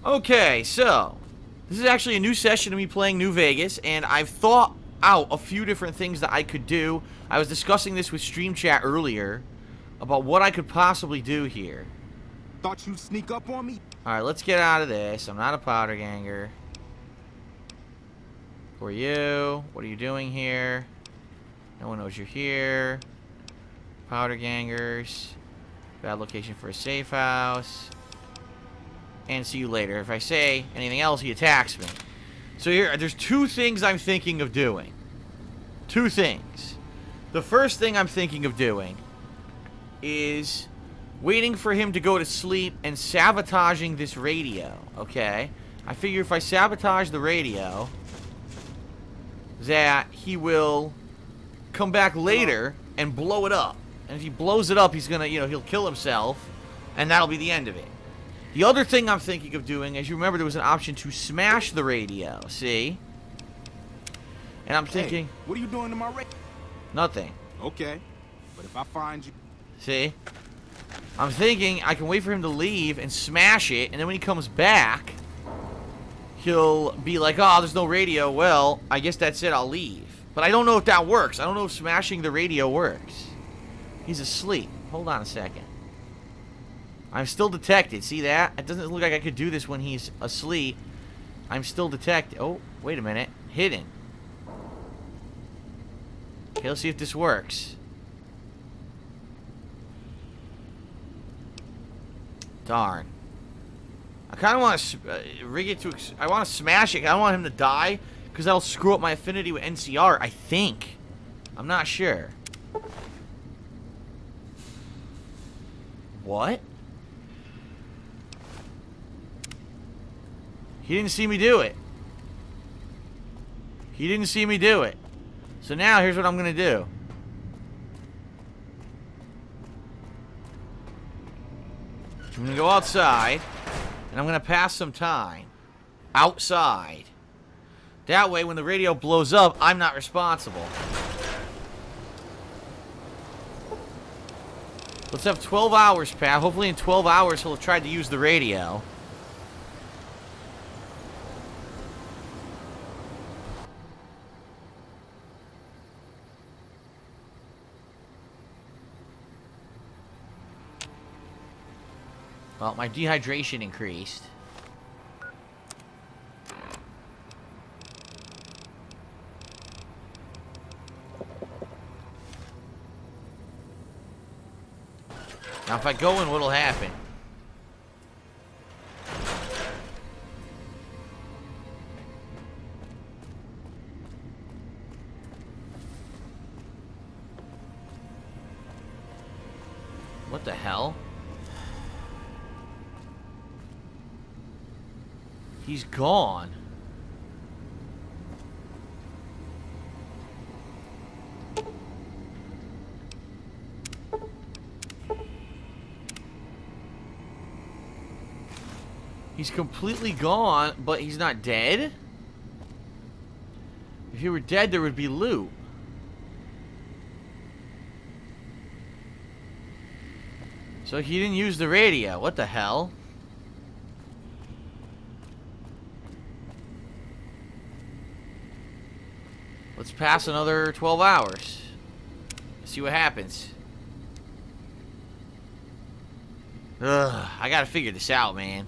Okay, so this is actually a new session of me playing New Vegas, and I've thought out a few different things that I could do. I was discussing this with Stream Chat earlier about what I could possibly do here. Thought you'd sneak up on me? Alright, let's get out of this. I'm not a powder ganger. Who are you? What are you doing here? No one knows you're here. Powder gangers. Bad location for a safe house. And see you later. If I say anything else, he attacks me. So here, there's two things I'm thinking of doing. Two things. The first thing I'm thinking of doing is waiting for him to go to sleep and sabotaging this radio, okay? I figure if I sabotage the radio, that he will come back later and blow it up. And if he blows it up, he's gonna, he'll kill himself, and that'll be the end of it. The other thing I'm thinking of doing, as you remember, there was an option to smash the radio, see? And I'm thinking... Hey, what are you doing to my radio? Nothing. Okay, but if I find you... See? I'm thinking I can wait for him to leave and smash it, and then when he comes back, he'll be like, oh, there's no radio. Well, I guess that's it, I'll leave. But I don't know if that works. I don't know if smashing the radio works. He's asleep. Hold on a second. I'm still detected. See that? It doesn't look like I could do this when he's asleep. I'm still detected. Oh, wait a minute. Hidden. Okay, let's see if this works. Darn. I kind of want to rig it to... I want to smash it. I don't want him to die, because that'll screw up my affinity with NCR, I think. I'm not sure. What? He didn't see me do it. He didn't see me do it. So now, here's what I'm going to do. I'm going to go outside, and I'm going to pass some time outside. That way, when the radio blows up, I'm not responsible. Let's have 12 hours pass. Hopefully in 12 hours, he'll have tried to use the radio. Well, my dehydration increased. Now, if I go in, what'll happen? What the hell? He's gone. He's completely gone, but he's not dead? If he were dead, there would be loot. So he didn't use the radio. What the hell? Let's pass another 12 hours. See what happens. Ugh, I gotta figure this out, man.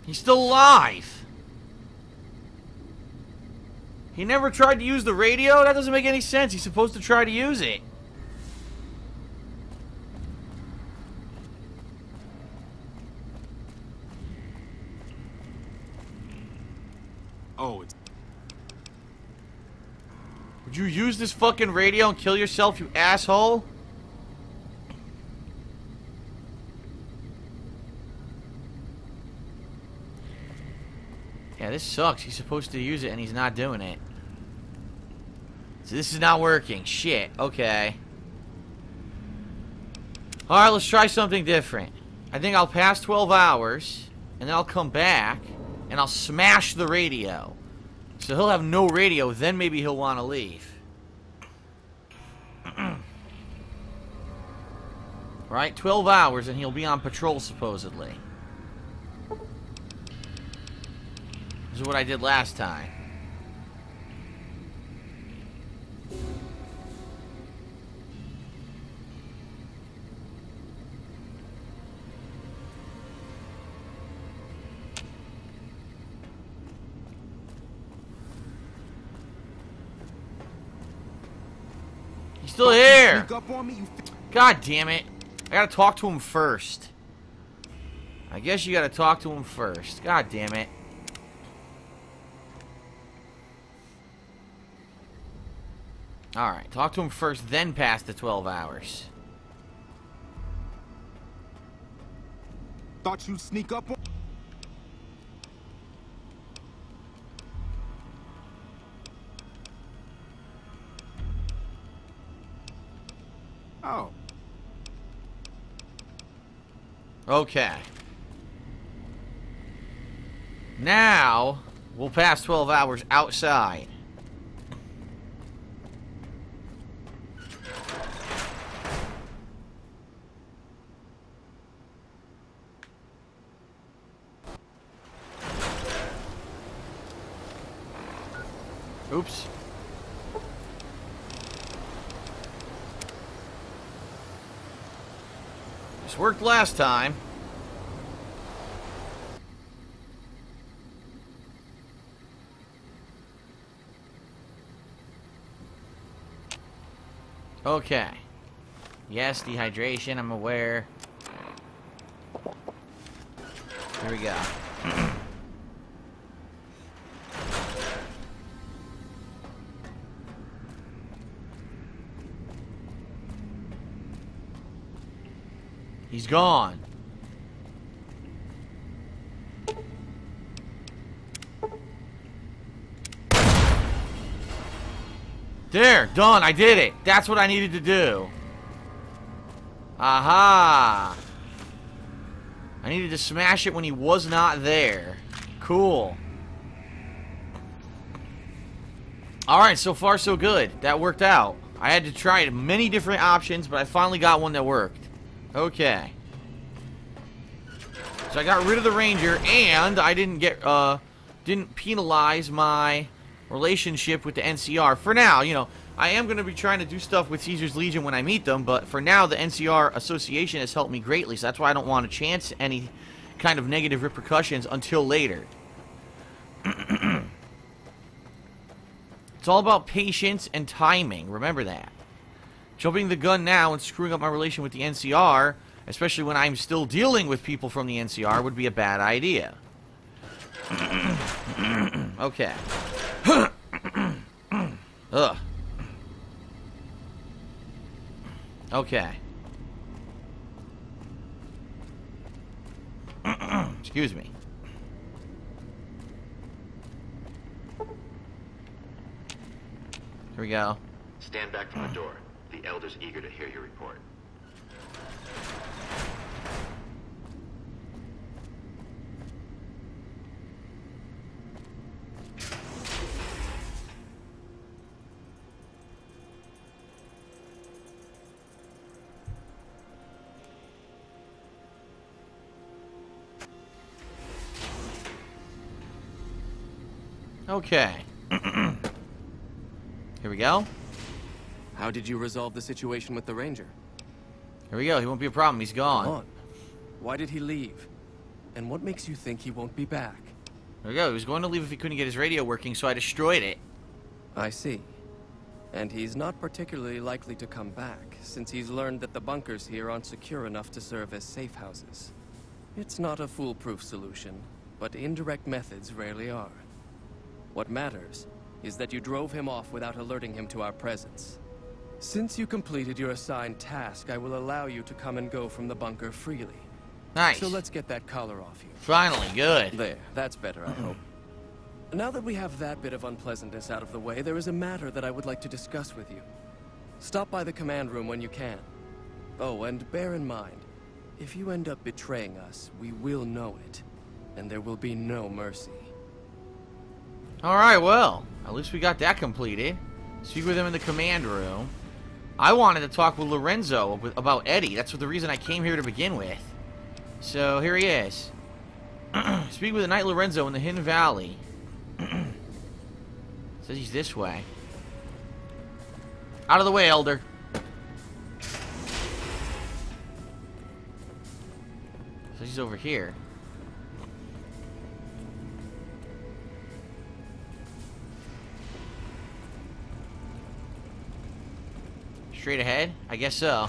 He's still alive. He never tried to use the radio? That doesn't make any sense. He's supposed to try to use it. Oh, it's... Would you use this fucking radio and kill yourself, you asshole? Yeah, this sucks. He's supposed to use it and he's not doing it. So this is not working. Shit. Okay. Alright, let's try something different. I think I'll pass 12 hours, and then I'll come back, and I'll smash the radio. So he'll have no radio, then maybe he'll want to leave. Right? 12 hours and he'll be on patrol, supposedly. This is what I did last time. He's still here! Sneak up on me, you God damn it. I gotta talk to him first. I guess you gotta talk to him first. God damn it. Alright, talk to him first, then pass the 12 hours. thought you'd sneak up on. Oh. Okay. Now, we'll pass 12 hours outside. Oops. This worked last time. Okay. Yes, dehydration, I'm aware. Here we go. He's gone. There, done. I did it. That's what I needed to do. Aha. I needed to smash it when he was not there. Cool. Alright, so far so good. That worked out. I had to try many different options, but I finally got one that worked. Okay. So I got rid of the Ranger, and I didn't penalize my relationship with the NCR. For now, you know, I am going to be trying to do stuff with Caesar's Legion when I meet them, but for now, the NCR Association has helped me greatly, so that's why I don't want to chance any kind of negative repercussions until later. It's all about patience and timing. Remember that. Jumping the gun now and screwing up my relation with the NCR, especially when I'm still dealing with people from the NCR, would be a bad idea. Okay. Ugh. Okay. Excuse me. Here we go. Stand back from the door. The Elder's eager to hear your report. Okay. Here we go. How did you resolve the situation with the Ranger? Here we go. He won't be a problem. He's gone. Come on. Why did he leave? And what makes you think he won't be back? There we go. He was going to leave if he couldn't get his radio working, so I destroyed it. I see. And he's not particularly likely to come back, since he's learned that the bunkers here aren't secure enough to serve as safe houses. It's not a foolproof solution, but indirect methods rarely are. What matters is that you drove him off without alerting him to our presence. Since you completed your assigned task, I will allow you to come and go from the bunker freely. Nice. So let's get that collar off you. Finally, good. There, that's better, I hope. Now that we have that bit of unpleasantness out of the way, there is a matter that I would like to discuss with you. Stop by the command room when you can. Oh, and bear in mind, if you end up betraying us, we will know it, and there will be no mercy. Alright, well, at least we got that completed. Speak with him in the command room. I wanted to talk with Lorenzo about Eddie. That's the reason I came here to begin with. So, here he is. Speak with the Knight Lorenzo in the Hidden Valley. Says he's this way. Out of the way, Elder. Says he's over here. Straight ahead? I guess so.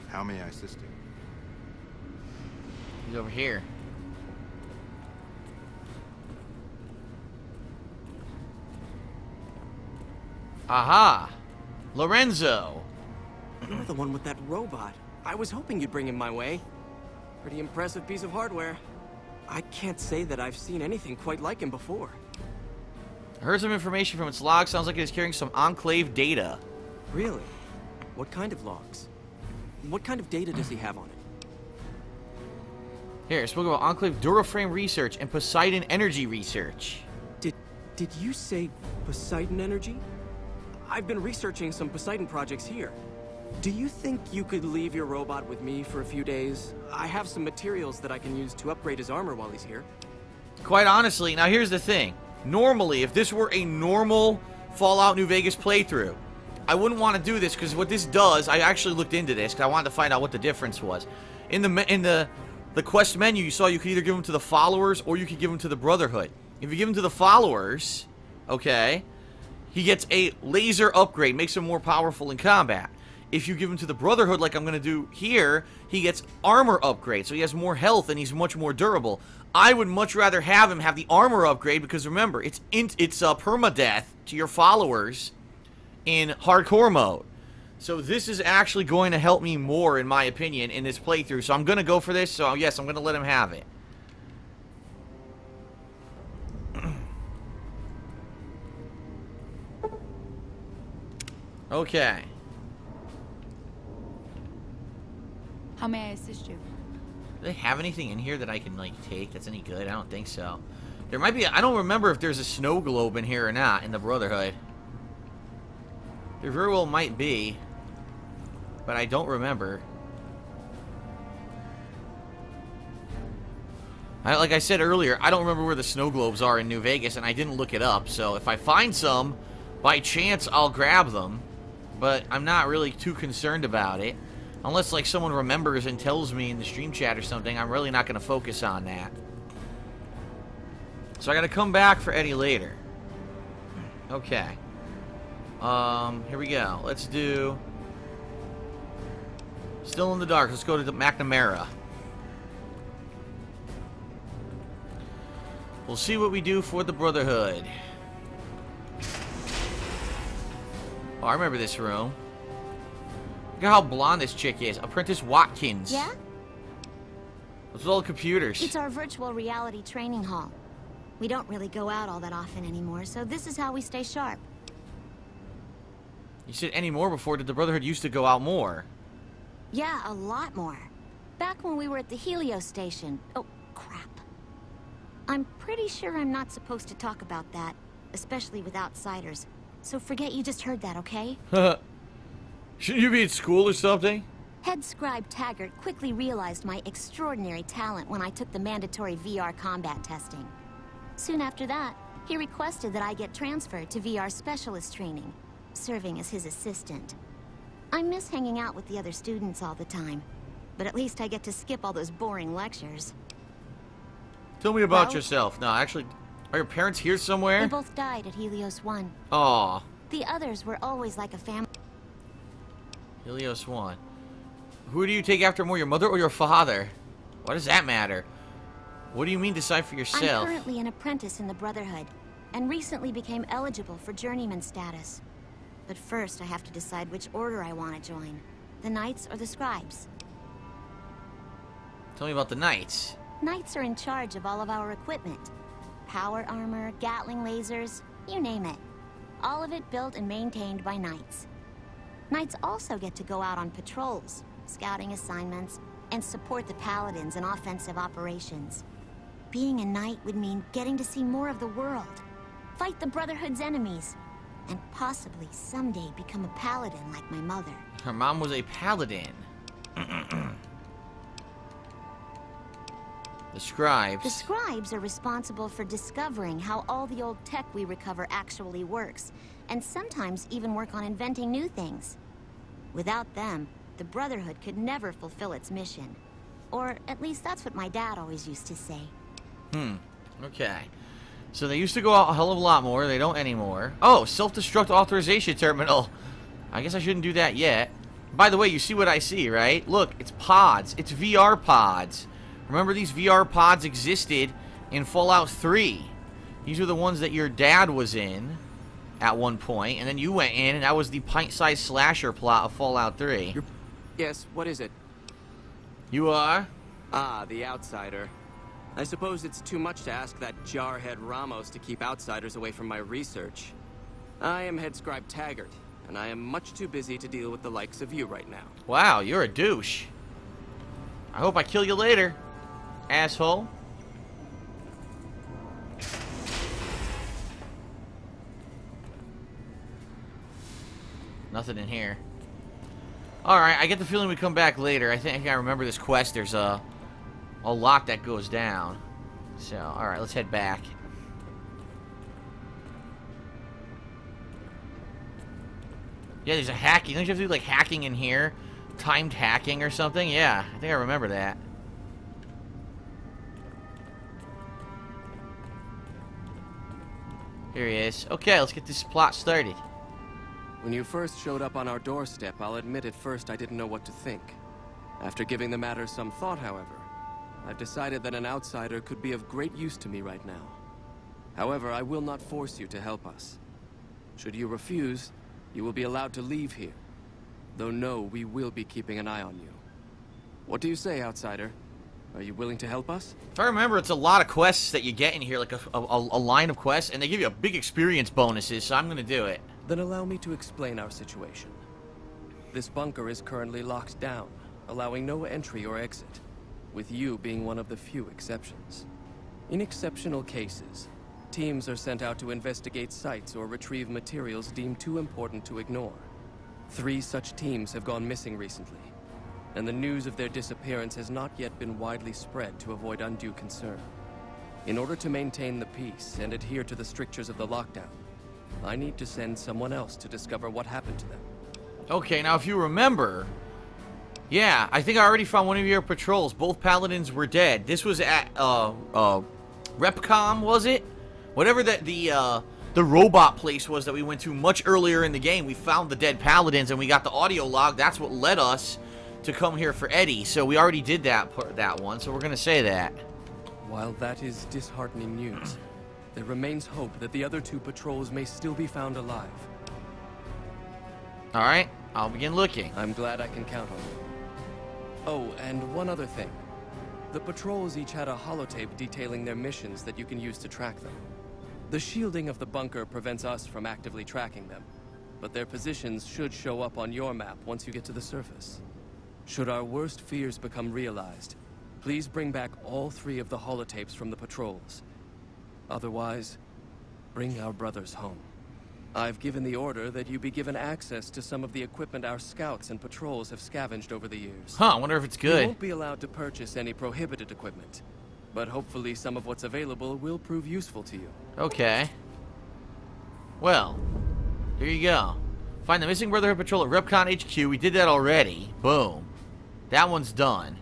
How may I assist you? He's over here. Aha! Lorenzo! You're the one with that robot. I was hoping you'd bring him my way. Pretty impressive piece of hardware. I can't say that I've seen anything quite like him before. I heard some information from its log. Sounds like it is carrying some Enclave data. Really? What kind of logs? What kind of data does he have on it? Here, spoke about Enclave Duraframe research and Poseidon energy research. Did you say Poseidon energy? I've been researching some Poseidon projects here. Do you think you could leave your robot with me for a few days? I have some materials that I can use to upgrade his armor while he's here. Quite honestly, now here's the thing. Normally, if this were a normal Fallout New Vegas playthrough, I wouldn't want to do this, because what this does, I actually looked into this because I wanted to find out what the difference was. In the quest menu, you saw you could either give them to the followers or you could give them to the Brotherhood. If you give them to the followers, okay, he gets a laser upgrade, makes him more powerful in combat. If you give him to the Brotherhood, like I'm going to do here, he gets armor upgrade, so he has more health and he's much more durable. I would much rather have him have the armor upgrade because remember, it's permadeath to your followers in hardcore mode. So this is actually going to help me more, in my opinion, in this playthrough. So I'm going to go for this, so yes, I'm going to let him have it. Okay. How may I assist you? Do they have anything in here that I can, like, take that's any good? I don't think so. There might be... I don't remember if there's a snow globe in here or not in the Brotherhood. There very well might be. But I don't remember. Like I said earlier, I don't remember where the snow globes are in New Vegas, and I didn't look it up. So if I find some, by chance, I'll grab them. But I'm not really too concerned about it. Unless, like, someone remembers and tells me in the stream chat or something, I'm really not going to focus on that. So I got to come back for Eddie later. Okay. Here we go. Let's do... Still in the dark. Let's go to the McNamara. We'll see what we do for the Brotherhood. Oh, I remember this room. Look at how blonde this chick is. Apprentice Watkins. Yeah? What's with all the computers? It's our virtual reality training hall. We don't really go out all that often anymore, so this is how we stay sharp. You said any more before. Did the Brotherhood used to go out more? Yeah, a lot more. Back when we were at the Helios station. Oh, crap. I'm pretty sure I'm not supposed to talk about that, especially with outsiders. So forget you just heard that, okay? Shouldn't you be at school or something? Head scribe Taggart quickly realized my extraordinary talent when I took the mandatory VR combat testing. Soon after that, he requested that I get transferred to VR specialist training, serving as his assistant. I miss hanging out with the other students all the time, but at least I get to skip all those boring lectures. Tell me about yourself. No, actually, are your parents here somewhere? They both died at Helios 1. Aw. The others were always like a family. Helios 1. Who do you take after more, your mother or your father? Why does that matter? What do you mean decide for yourself? I'm currently an apprentice in the Brotherhood, and recently became eligible for journeyman status. But first I have to decide which order I want to join. The Knights or the Scribes? Tell me about the Knights. Knights are in charge of all of our equipment. Power armor, Gatling lasers, you name it. All of it built and maintained by Knights. Knights also get to go out on patrols, scouting assignments, and support the Paladins in offensive operations. Being a Knight would mean getting to see more of the world, fight the Brotherhood's enemies, and possibly someday become a Paladin like my mother. Her mom was a Paladin. The scribes. The scribes are responsible for discovering how all the old tech we recover actually works, and sometimes even work on inventing new things. Without them, the Brotherhood could never fulfill its mission. Or at least that's what my dad always used to say. Okay. So they used to go out a hell of a lot more. They don't anymore. Oh, self-destruct authorization terminal. I guess I shouldn't do that yet. By the way, you see what I see, right? Look, it's pods. It's VR pods. Remember, these VR pods existed in Fallout 3. These are the ones that your dad was in at one point, and then you went in, and that was the pint-sized slasher plot of Fallout 3. Yes, what is it? You are? Ah, the outsider. I suppose it's too much to ask that jarhead Ramos to keep outsiders away from my research. I am head scribe Taggart, and I am much too busy to deal with the likes of you right now. Wow, you're a douche. I hope I kill you later, asshole. Nothing in here. Alright, I get the feeling we come back later. I think I remember this quest. There's a lock that goes down. So, alright, let's head back. Yeah, there's a hacking. Don't you have to do, like, hacking in here? Timed hacking or something? Yeah, I think I remember that. Here he is. Okay, let's get this plot started. When you first showed up on our doorstep, I'll admit at first I didn't know what to think. After giving the matter some thought, however, I've decided that an outsider could be of great use to me right now. However, I will not force you to help us. Should you refuse, you will be allowed to leave here. Though no, we will be keeping an eye on you. What do you say, outsider? Are you willing to help us? If I remember, it's a lot of quests that you get in here, like a line of quests, and they give you a big experience bonuses, so I'm gonna do it. Then allow me to explain our situation. This bunker is currently locked down, allowing no entry or exit, with you being one of the few exceptions. In exceptional cases, teams are sent out to investigate sites or retrieve materials deemed too important to ignore. 3 such teams have gone missing recently, and the news of their disappearance has not yet been widely spread to avoid undue concern. In order to maintain the peace and adhere to the strictures of the lockdown, I need to send someone else to discover what happened to them. Okay, now if you remember... Yeah, I think I already found one of your patrols. Both Paladins were dead. This was at, Repcom, was it? Whatever the robot place was that we went to much earlier in the game. We found the dead Paladins and we got the audio log. That's what led us to come here for Eddie. So we already did that one, so we're gonna say that. While that is disheartening news, there remains hope that the other 2 patrols may still be found alive. Alright, I'll begin looking. I'm glad I can count on you. Oh, and one other thing. The patrols each had a holotape detailing their missions that you can use to track them. The shielding of the bunker prevents us from actively tracking them, but their positions should show up on your map once you get to the surface. Should our worst fears become realized, please bring back all 3 of the holotapes from the patrols. Otherwise, bring our brothers home. I've given the order that you be given access to some of the equipment our scouts and patrols have scavenged over the years. Huh, I wonder if it's good. You won't be allowed to purchase any prohibited equipment, but hopefully some of what's available will prove useful to you. Okay. Well, here you go. Find the missing Brotherhood patrol at Repcon HQ. We did that already. Boom. That one's done.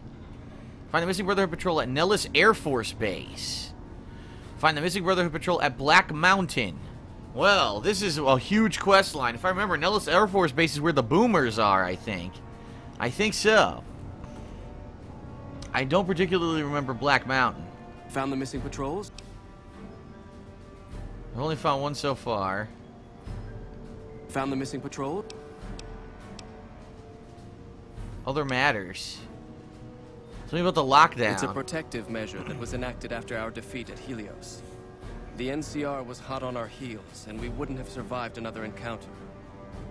Find the missing Brotherhood patrol at Nellis Air Force Base. Find the missing Brotherhood patrol at Black Mountain. Well, this is a huge quest line. If I remember, Nellis Air Force Base is where the boomers are, I think. I think so. I don't particularly remember Black Mountain. Found the missing patrols? I've only found one so far. Found the missing patrol? Other matters. Tell me about the lockdown. It's a protective measure that was enacted after our defeat at Helios. The NCR was hot on our heels, and we wouldn't have survived another encounter.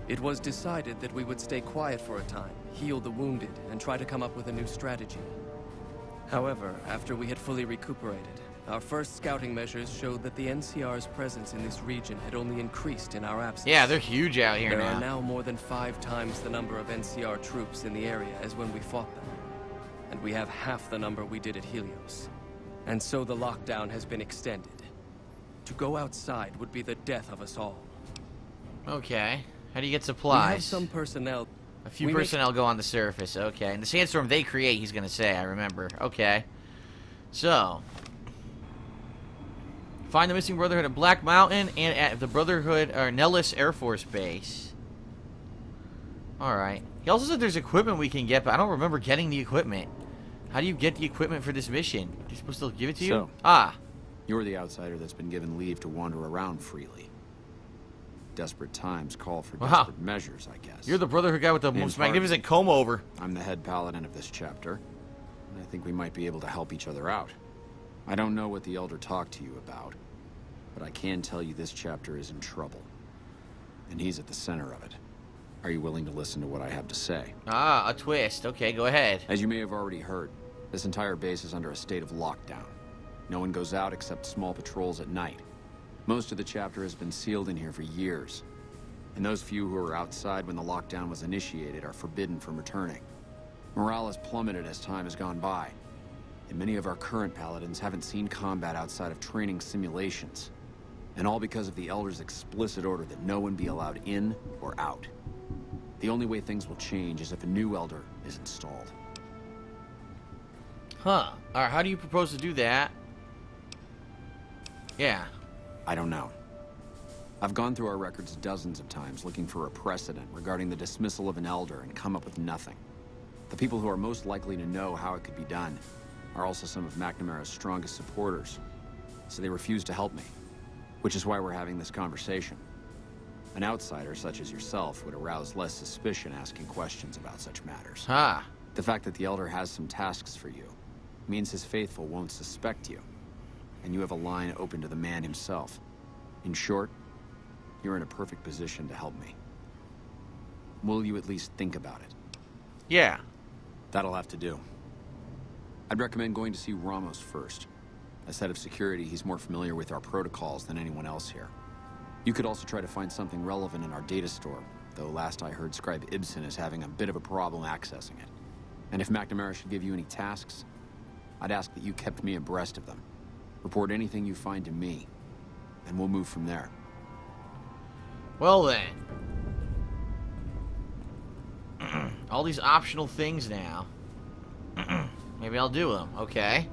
It was decided that we would stay quiet for a time, heal the wounded, and try to come up with a new strategy. However, after we had fully recuperated, our first scouting measures showed that the NCR's presence in this region had only increased in our absence. Yeah, they're huge out here There now. are now more than 5 times the number of NCR troops in the area as when we fought them. And we have half the number we did at Helios. And so the lockdown has been extended. To go outside would be the death of us all. Okay. How do you get We supplies? have some personnel. A few we make- personnel go on the surface. Okay. And the sandstorm they create, he's going to say, I remember. Okay. So. Find the missing Brotherhood at Black Mountain and at the Brotherhood, or Nellis Air Force Base. Alright. He also said there's equipment we can get, but I don't remember getting the equipment. How do you get the equipment for this mission? They're supposed to give it to you? So. Ah. You're the outsider that's been given leave to wander around freely. Desperate times call for Wow. desperate measures, I guess. You're the Brotherhood guy with the Name's most magnificent comb over. I'm the head paladin of this chapter, and I think we might be able to help each other out. I don't know what the Elder talked to you about, but I can tell you this chapter is in trouble. And he's at the center of it. Are you willing to listen to what I have to say? Ah, a twist. Okay, go ahead. As you may have already heard, this entire base is under a state of lockdown. No one goes out except small patrols at night. Most of the chapter has been sealed in here for years. And those few who were outside when the lockdown was initiated are forbidden from returning. Morale has plummeted as time has gone by. And many of our current paladins haven't seen combat outside of training simulations. And all because of the Elder's explicit order that no one be allowed in or out. The only way things will change is if a new Elder is installed. Huh. Alright, how do you propose to do that? Yeah. I don't know. I've gone through our records dozens of times looking for a precedent regarding the dismissal of an Elder and come up with nothing. The people who are most likely to know how it could be done are also some of McNamara's strongest supporters, so they refuse to help me, which is why we're having this conversation. An outsider such as yourself would arouse less suspicion asking questions about such matters. Huh. The fact that the Elder has some tasks for you means his faithful won't suspect you, and you have a line open to the man himself. In short, you're in a perfect position to help me. Will you at least think about it? Yeah. That'll have to do. I'd recommend going to see Ramos first. As head of security, he's more familiar with our protocols than anyone else here. You could also try to find something relevant in our data store, though last I heard Scribe Ibsen is having a bit of a problem accessing it. And if McNamara should give you any tasks, I'd ask that you kept me abreast of them. Report anything you find to me, and we'll move from there. Well then. All these optional things now. Maybe I'll do them. Okay.